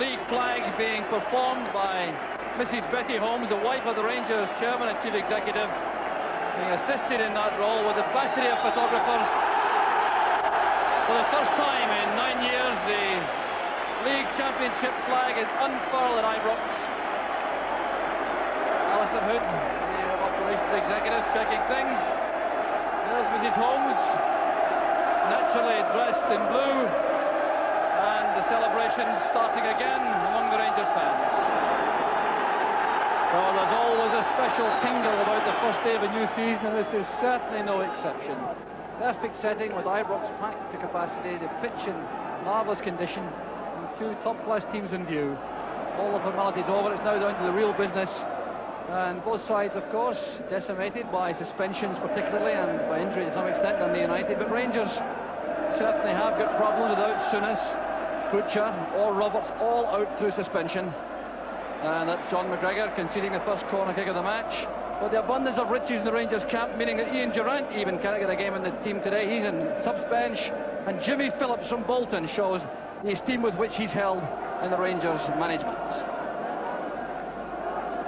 league flag being performed by Mrs. Betty Holmes, the wife of the Rangers chairman and chief executive, being assisted in that role with a battery of photographers. For the first time in 9 years, the league championship flag is unfurled at Ibrox. Alistair Hood, the operations executive, checking things. There's Mrs. Holmes, naturally dressed in blue, and the celebrations starting again among the Rangers fans. So there's always a special tingle about the first day of a new season, and this is certainly no exception. Perfect setting with Ibrox packed to capacity, the pitch in marvellous condition, and two top-class teams in view. All the formalities over, it's now down to the real business. And both sides, of course, decimated by suspensions particularly, and by injury to some extent, Dundee United. But Rangers certainly have got problems without Souness, Butcher or Roberts, all out through suspension. And that's John McGregor conceding the first corner kick of the match. But the abundance of riches in the Rangers camp, meaning that Ian Durrant even can't get a game in the team today. He's in subs bench. And Jimmy Phillips from Bolton shows the esteem with which he's held in the Rangers management.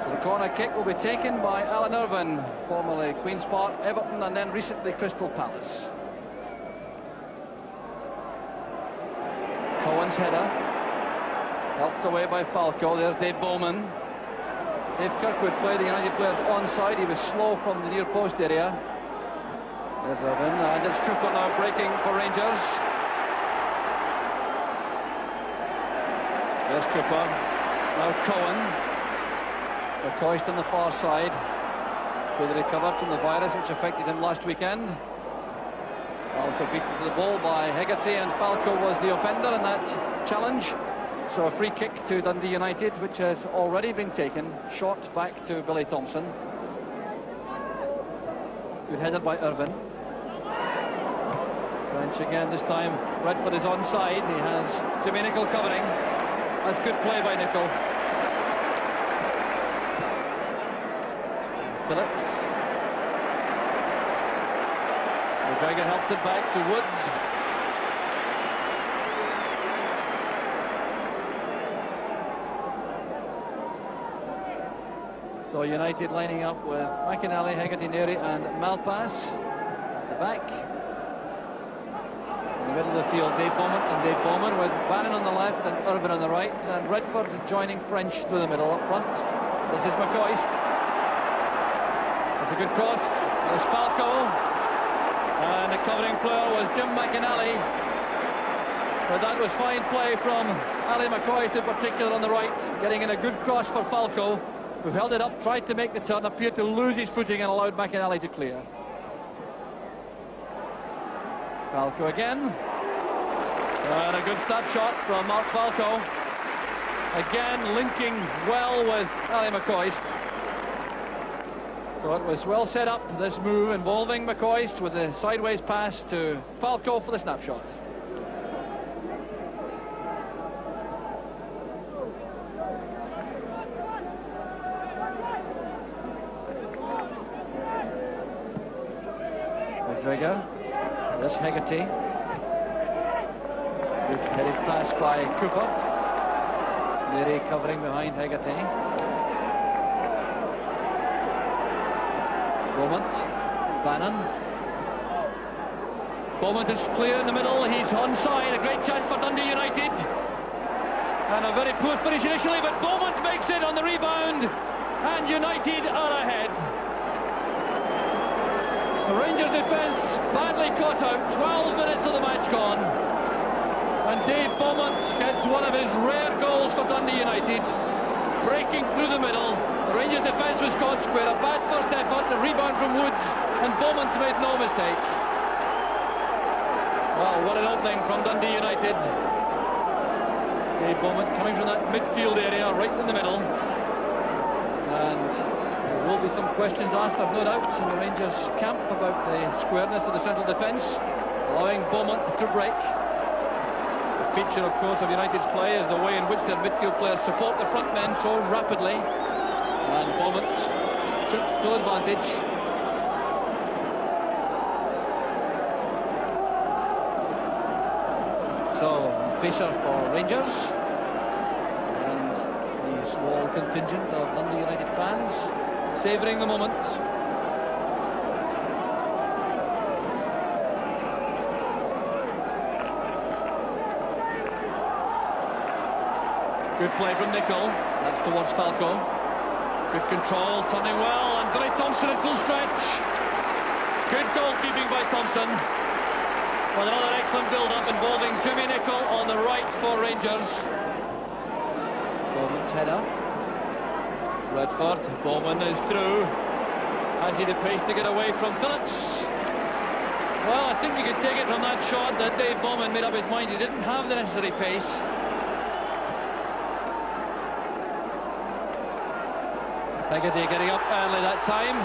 So the corner kick will be taken by Alan Irvine, formerly Queen's Park, Everton, and then recently Crystal Palace. Cohen's header, helped away by Falco. There's Dave Bowman. Dave Kirkwood played the United players onside. He was slow from the near post area. There's Irvine, and it's Cooper now breaking for Rangers. There's Cooper. Now Cohen. McCoist on the far side. Who recovered from the virus which affected him last weekend. Falco beaten to the ball by Hegarty, and Falco was the offender in that challenge. So a free kick to Dundee United, which has already been taken. Shot back to Billy Thompson. Good headed by Irvine. French again this time. Redford is onside. He has Jimmy Nicol covering. That's good play by Nicol. Phillips. McGregor helps it back to Woods. So United lining up with McInally, Hegarty, Neri and Malpass at the back. In the middle of the field, Dave Bowman with Bannon on the left and Irvine on the right, and Redford joining French through the middle up front. This is McCoist. It's a good cross. There's Falco. And the covering player was Jim McInally. But that was fine play from Ali McCoist in particular on the right, getting in a good cross for Falco, who held it up, tried to make the turn, appeared to lose his footing and allowed McInally to clear. Falco again. And a good snapshot from Mark Falco. Again linking well with Ali McCoist. So it was well set up, this move involving McCoist with the sideways pass to Falco for the snapshot. McGregor, this Hegarty. Good headed pass by Cooper. Leary covering behind Hegarty. Beaumont, Bannon. Beaumont is clear in the middle, he's onside, a great chance for Dundee United. And a very poor finish initially, but Beaumont makes it on the rebound, and United are ahead. The Rangers defence badly caught out, 12 minutes of the match gone. And Dave Beaumont gets one of his rare goals for Dundee United. Breaking through the middle, the Rangers defence was caught square, a bad first effort, the rebound from Woods, and Beaumont made no mistake. Well, what an opening from Dundee United. Dave Beaumont coming from that midfield area, right in the middle. And there will be some questions asked, I've no doubt, in the Rangers camp about the squareness of the central defence, allowing Beaumont to break. The feature, of course, of United's play is the way in which their midfield players support the front men so rapidly. And Beaumont took full advantage. So, Fisher for Rangers. small contingent of Dundee United fans savouring the moment. Good play from Nicol. That's towards Falco. Good control, turning well, and Billy Thompson at full stretch. Good goalkeeping by Thompson. With another excellent build-up involving Jimmy Nicol on the right for Rangers. Bowman's header. Redford. Bowman is through. Has he the pace to get away from Phillips? Well, I think you could take it from that shot that Dave Bowman made up his mind. He didn't have the necessary pace. Haggerty getting up early that time.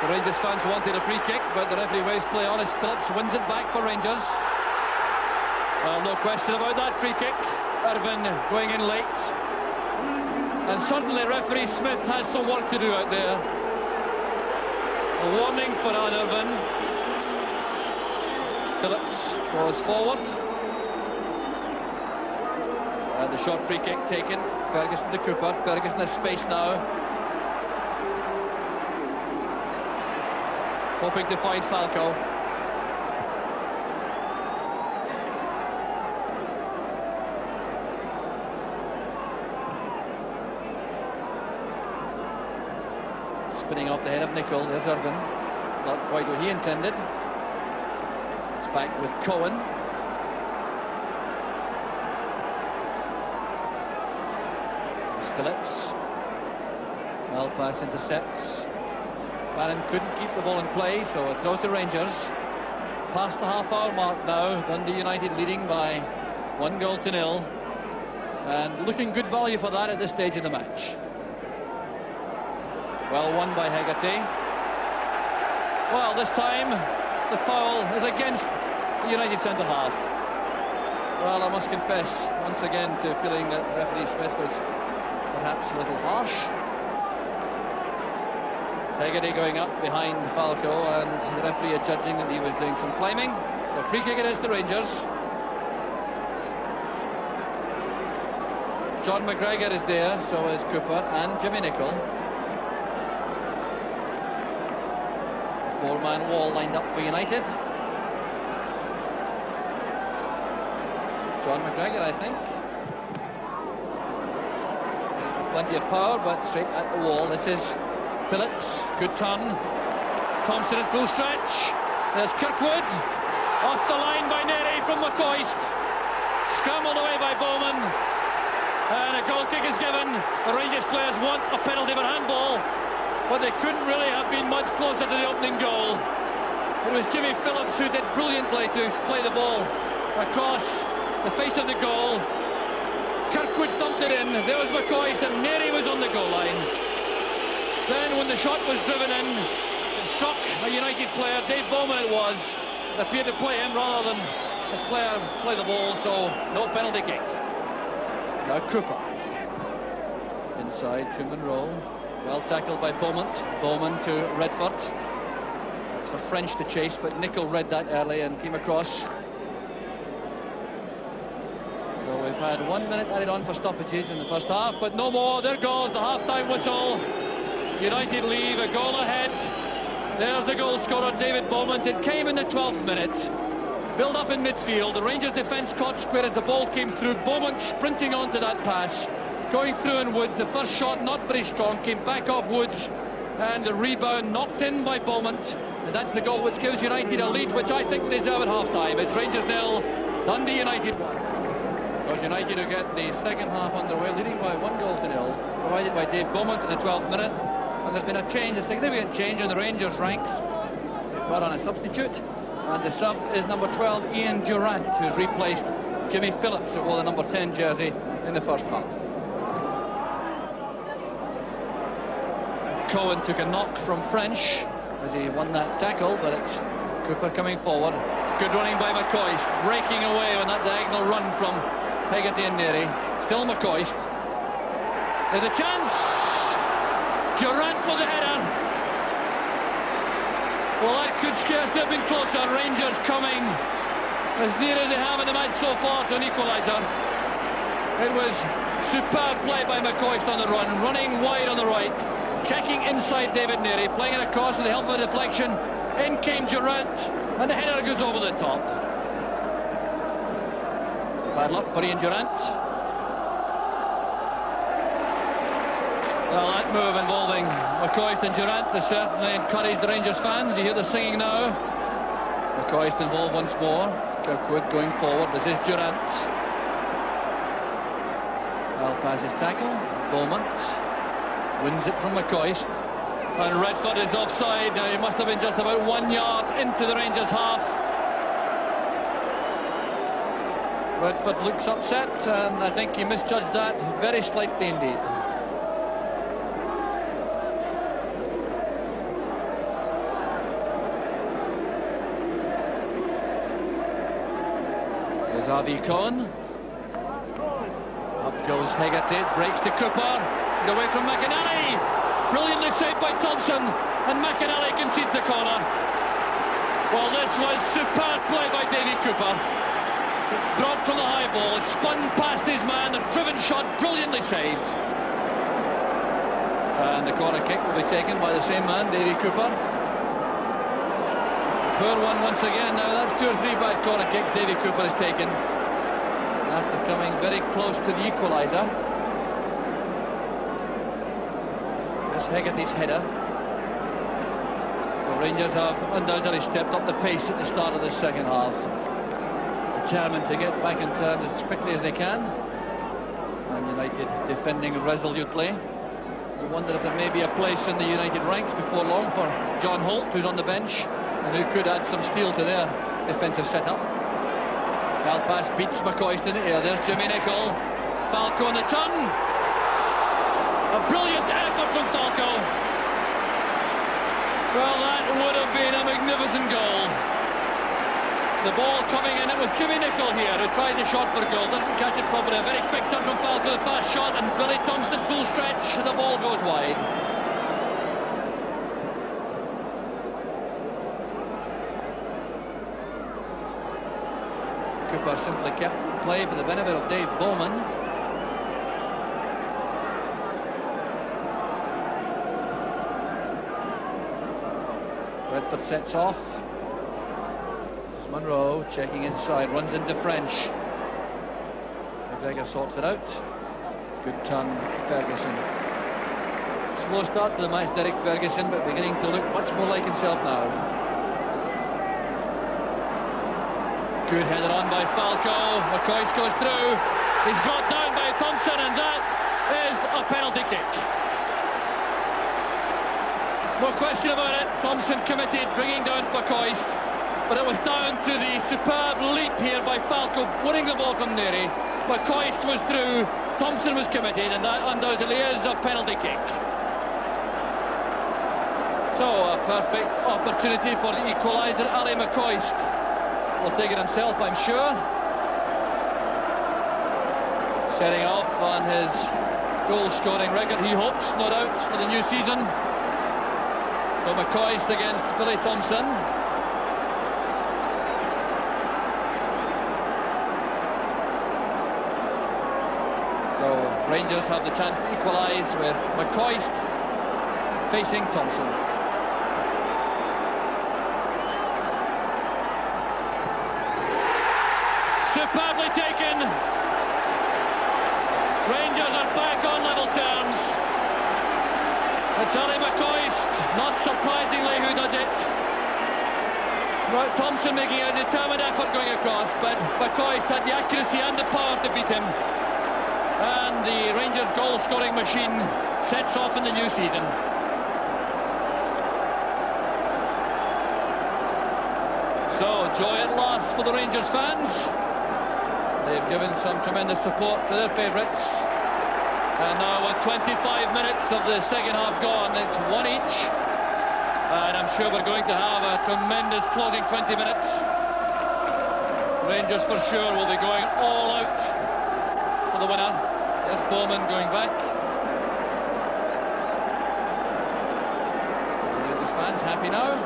The Rangers fans wanted a free kick, but the referee waves play on as Phillips wins it back for Rangers. Well, no question about that free kick. Irvin going in late. And certainly referee Smith has some work to do out there. A warning for Alan Irvin. Phillips goes forward. And the short free kick taken. Ferguson to Cooper. Ferguson has space now. Hoping to find Falco. Spinning off the head of Nicol. There's Irvin. Not quite what he intended. It's back with Cohen. There's Phillips. Well, pass intercepts. Barron couldn't keep the ball in play, so a throw to Rangers. Past the half-hour mark now. Dundee United leading by 1-0. And looking good value for that at this stage of the match. Well won by Haggerty. Well, this time the foul is against the United centre-half. Well, I must confess once again to feeling that referee Smith was perhaps a little harsh. Haggerty going up behind Falco, and the referee judging that he was doing some climbing. So free kick it is to Rangers. John McGregor is there, so is Cooper and Jimmy Nicol. Four-man wall lined up for United. John McGregor, I think. Plenty of power, but straight at the wall. This is Phillips, good turn. Thompson at full stretch. There's Kirkwood. Off the line by Neri from McCoist. Scrambled away by Bowman. And a goal kick is given. The Rangers players want a penalty for handball, but they couldn't really have been much closer to the opening goal. It was Jimmy Phillips who did brilliantly to play the ball across the face of the goal. Kirkwood thumped it in. There was McCoist, and Neri was on the goal line. Then when the shot was driven in, it struck a United player. Dave Bowman it was. It appeared to play him rather than the player play the ball, so no penalty kick. Now Cooper. Inside to Monroe. Well tackled by Bowman. Bowman to Redford. That's for French to chase, but Nicol read that early and came across. So we've had 1 minute added on for stoppages in the first half, but no more. There goes the half-time whistle. United leave a goal ahead. There's the goal scorer, David Bowman. It came in the 12th minute. Build up in midfield. The Rangers defence caught square as the ball came through. Bowman sprinting onto that pass. Going through in Woods. The first shot not very strong. Came back off Woods. And the rebound knocked in by Bowman. And that's the goal which gives United a lead, which I think they deserve at half-time. It's Rangers 0, Dundee United 1. So it's United who get the second half underway, leading by 1-0, provided by Dave Bowman in the 12th minute. And there's been a change, a significant change in the Rangers ranks. They've got on a substitute, and the sub is number 12, Ian Durant, who's replaced Jimmy Phillips, who wore the number 10 jersey in the first half. Cohen took a knock from French as he won that tackle, but it's Cooper coming forward. Good running by McCoist, breaking away on that diagonal run from Haggerty and Neri. Still McCoist. There's a chance. Durant for the header. Well, that could scarcely have been closer. Rangers coming as near as they have in the match so far to an equaliser. It was superb play by McCoist on the run, running wide on the right, checking inside David Neary, playing it across with the help of a deflection. In came Durant, and the header goes over the top. Bad luck for Ian Durant. Well, that move involving McCoist and Durant has certainly encouraged the Rangers fans. You hear the singing now. McCoist involved once more. Kirkwood going forward. This is Durant. Well, passes tackle. Beaumont wins it from McCoist. And Redford is offside. Now he must have been just about 1 yard into the Rangers half. Redford looks upset, and I think he misjudged that very slightly indeed. Here's Avi Cohen. Up goes Hegarty, breaks to Cooper. He's away from McInally. Brilliantly saved by Thompson, and McInally concedes the corner. Well, this was superb play by Davy Cooper. Brought from the high ball, spun past his man, a driven shot, brilliantly saved. And the corner kick will be taken by the same man, Davy Cooper. Poor one once again. Now that's 2 or 3 bad corner kicks Davy Cooper has taken after coming very close to the equaliser. This Hegarty's header. The Rangers have undoubtedly stepped up the pace at the start of the second half, determined to get back in terms as quickly as they can. And United defending resolutely. You wonder if there may be a place in the United ranks before long for John Holt, who's on the bench, and who could add some steel to their defensive setup. Belfast beats McCoist in the air. There's Jimmy Nicholl. Falco on the turn. A brilliant effort from Falco. Well, that would have been a magnificent goal. The ball coming in, it was Jimmy Nicholl here who tried the shot for goal, doesn't catch it properly. A very quick turn from Falco, the fast shot, and Billy Thompson full stretch, the ball goes wide. Cooper simply kept play for the benefit of Dave Bowman. Redford sets off. Monroe checking inside, runs into French. McGregor sorts it out. Good turn, Ferguson. Slow start to the match, Derek Ferguson, but beginning to look much more like himself now. Good header on by Falco. McCoist goes through. He's brought down by Thompson, and that is a penalty kick. No question about it. Thompson committed, bringing down McCoist. But it was down to the superb leap here by Falco, winning the ball from Neary. McCoist was through, Thompson was committed, and that undoubtedly is a penalty kick. So a perfect opportunity for the equaliser. Ali McCoist will take it himself, I'm sure. Setting off on his goal-scoring record, he hopes, no doubt, for the new season. So McCoist against Billy Thompson. So Rangers have the chance to equalise with McCoist facing Thompson. Superbly taken. Rangers are back on level terms. It's Ali McCoist, not surprisingly, who does it. Right, Thompson making a determined effort going across, but McCoist had the accuracy and the power to beat him. And the Rangers goal-scoring machine sets off in the new season. So, joy at last for the Rangers fans. They've given some tremendous support to their favourites. And now with 25 minutes of the second half gone, it's 1 each. And I'm sure we're going to have a tremendous closing 20 minutes. Rangers for sure will be going all out for the winner. There's Bowman going back. The Rangers fans happy now.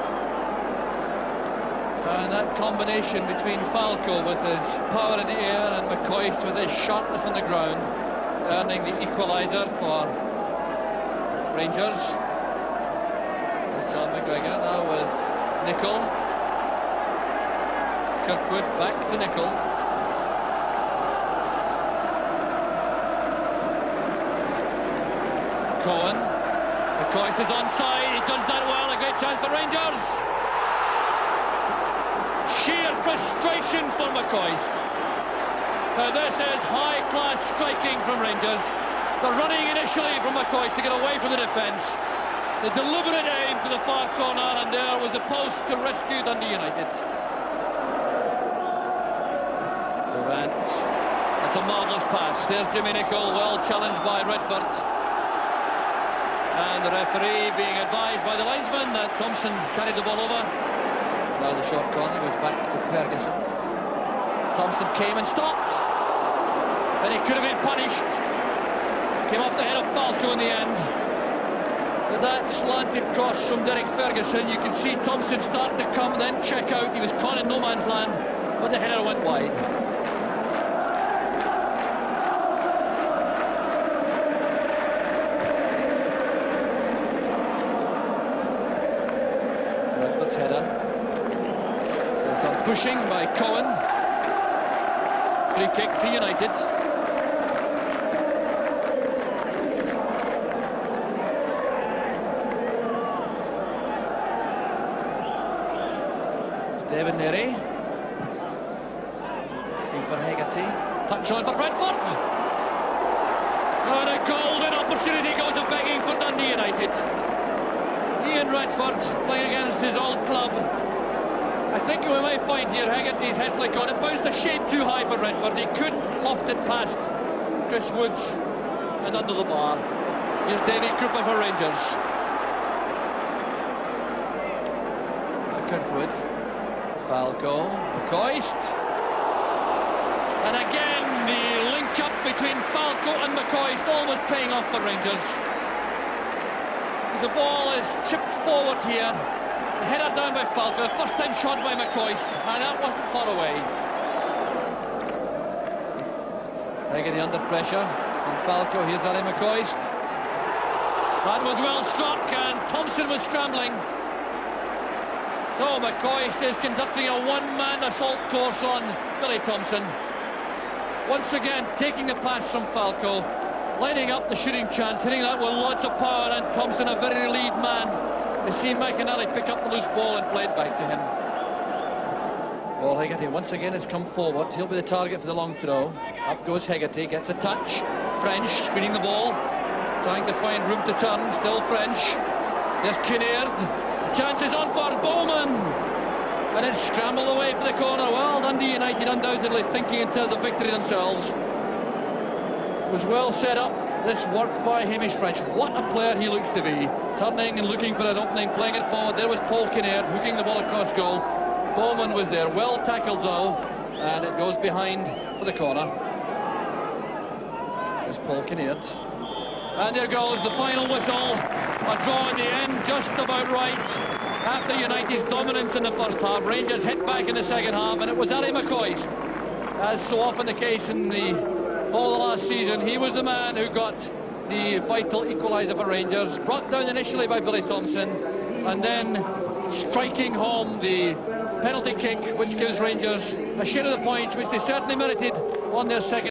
And that combination between Falco with his power in the air and McCoist with his sharpness on the ground, earning the equaliser for Rangers. There's John McGregor now with Nicol. Kirkwood back to Nicol. Cohen. McCoist is onside, he does that well, a great chance for Rangers. Sheer frustration for McCoist. Now this is high-class striking from Rangers. The running initially from McCoist to get away from the defence. The deliberate aim to the far corner, and there was the post to rescue Dundee United. Durant. That's a marvellous pass. There's Jimmy Nicol, well challenged by Redford. And the referee being advised by the linesman that Thompson carried the ball over. Now the short corner goes back to Ferguson. Thompson came and stopped. And he could have been punished. Came off the head of Falco in the end. But that slanted cross from Derek Ferguson, you can see Thompson start to come and then check out. He was caught in no man's land, but the header went wide. Redford's header. There's some pushing by Cohen. Free kick to United. David Neary. Looking for Hegarty. Touch on for Redford. And a golden opportunity goes a begging for Dundee United. Ian Redford playing against his old club. I think we might find here Hegarty's head flick on. It bounced a shade too high for Redford. He couldn't loft it past Chris Woods and under the bar. Here's David Cooper for Rangers. Kirkwood. Falco, McCoist. And again, the link-up between Falco and McCoist almost paying off for Rangers. As the ball is chipped forward here. The header down by Falco, the first time shot by McCoist, and that wasn't far away. Hegarty under pressure from Falco, here's Ali McCoist. That was well struck, and Thompson was scrambling. So McCoist is conducting a one-man assault course on Billy Thompson. Once again taking the pass from Falco, lining up the shooting chance, hitting that with lots of power, and Thompson, a very relieved man, has seen McInally pick up the loose ball and play it back to him. Well, Hegarty once again has come forward. He'll be the target for the long throw. Up goes Hegarty, gets a touch. French screening the ball, trying to find room to turn. Still French. There's Kinnaird. Chances on for Bowman, and it's scrambled away for the corner. Well, Dundee United undoubtedly thinking in terms of victory themselves. It was well set up, this work by Hamish French. What a player he looks to be, turning and looking for an opening, playing it forward. There was Paul Kinnaird hooking the ball across goal. Bowman was there, well tackled though, and it goes behind for the corner. There's Paul Kinnaird. And there goes the final whistle. A draw in the end, just about right. After United's dominance in the first half, Rangers hit back in the second half, and it was Ali McCoist, as so often the case in the whole of last season. He was the man who got the vital equaliser for Rangers, brought down initially by Billy Thompson, and then striking home the penalty kick, which gives Rangers a share of the points, which they certainly merited on their second.